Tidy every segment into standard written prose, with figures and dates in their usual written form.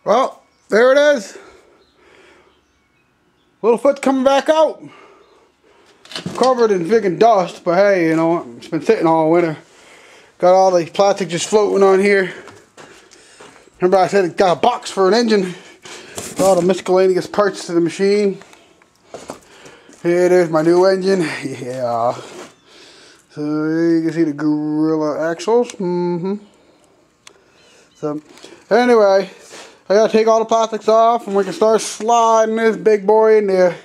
Well, there it is. Little foot's coming back out. Covered in friggin' dust, but hey, you know, it's been sitting all winter. Got all the plastic just floating on here. Remember I said it got a box for an engine. All the miscellaneous parts to the machine. Here it is, my new engine. Yeah. So you can see the Gorilla axles. So anyway, I gotta take all the plastics off and we can start sliding this big boy in there.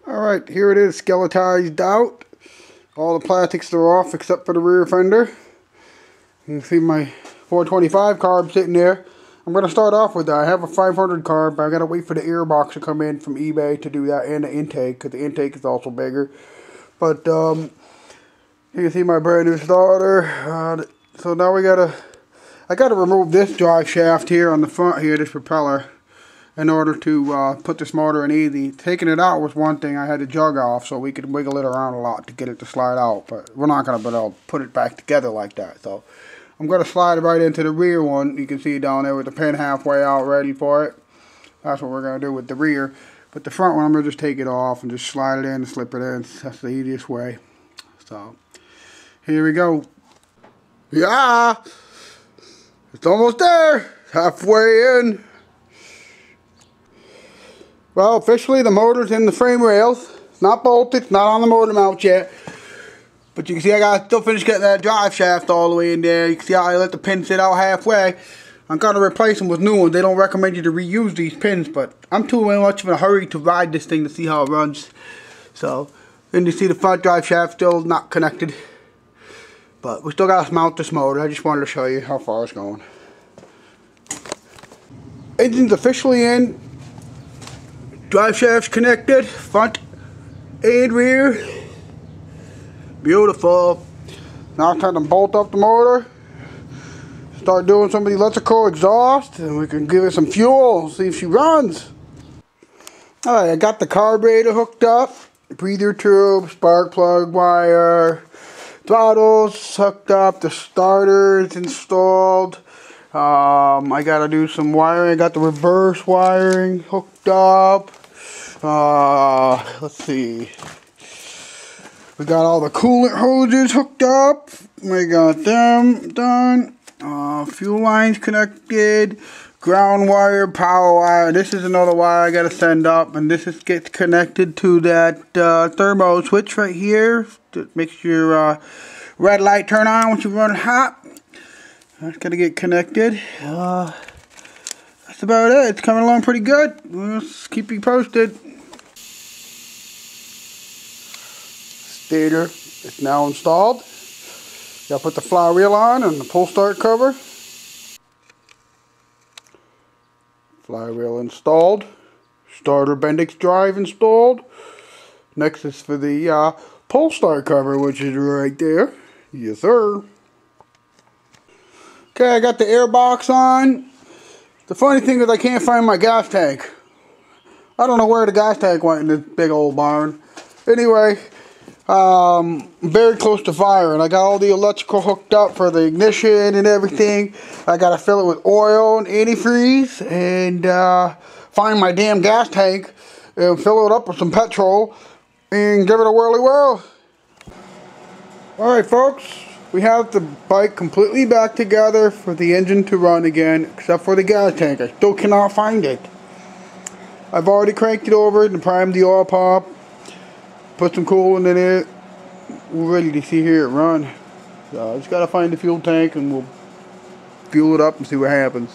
Alright, here it is, skeletized out. All the plastics are off except for the rear fender. You can see my 425 carb sitting there. I'm going to start off with that. I have a 500 carb, but I got to wait for the air box to come in from eBay to do that, and the intake, because the intake is also bigger. But you can see my brand new starter. So now I got to remove this drive shaft here on the front here, this propeller, in order to put this motor in easy. Taking it out was one thing. I had to jug off so we could wiggle it around a lot to get it to slide out, but we're not going to be able to put it back together like that. So I'm going to slide it right into the rear one. You can see down there with the pin halfway out ready for it. That's what we're going to do with the rear. But the front one, I'm going to just take it off and just slide it in and slip it in. That's the easiest way. So here we go. Yeah! It's almost there! Halfway in. Well, officially the motor's in the frame rails. It's not bolted, it's not on the motor mount yet. But you can see I got to still finish getting that drive shaft all the way in there. You can see how I let the pin sit out halfway. I'm going to replace them with new ones. They don't recommend you to reuse these pins, but I'm too much of a hurry to ride this thing to see how it runs. So, and you see the front drive shaft still not connected. But we still got to mount this motor. I just wanted to show you how far it's going. Engine's officially in. Drive shaft's connected, front and rear. Beautiful. Now it's time to bolt up the motor. Start doing some of the electrical exhaust, and we can give it some fuel, see if she runs. Alright, I got the carburetor hooked up, breather tube, spark plug wire, throttles hooked up, the starter is installed. I gotta do some wiring. I got the reverse wiring hooked up. Let's see. We got all the coolant hoses hooked up. We got them done. Fuel lines connected. Ground wire, power wire. This is another wire I gotta send up, and this gets connected to that thermo switch right here. That makes your red light turn on when you run hot. That's gonna get connected. That's about it. It's coming along pretty good. Let's keep you posted. Stator is now installed. Gotta put the flywheel on and the pull start cover. Flywheel installed. Starter Bendix drive installed. Next is for the pull start cover, which is right there. Yes, sir. Okay, I got the air box on. The funny thing is I can't find my gas tank. I don't know where the gas tank went in this big old barn. Anyway, very close to fire, and I got all the electrical hooked up for the ignition and everything. I gotta fill it with oil and antifreeze and find my damn gas tank and fill it up with some petrol and give it a whirly whirl. Alright folks, we have the bike completely back together for the engine to run again, except for the gas tank. I still cannot find it. I've already cranked it over and primed the oil pump. Put some coolant in it. We're ready to see here it run. So I just gotta find the fuel tank and we'll fuel it up and see what happens.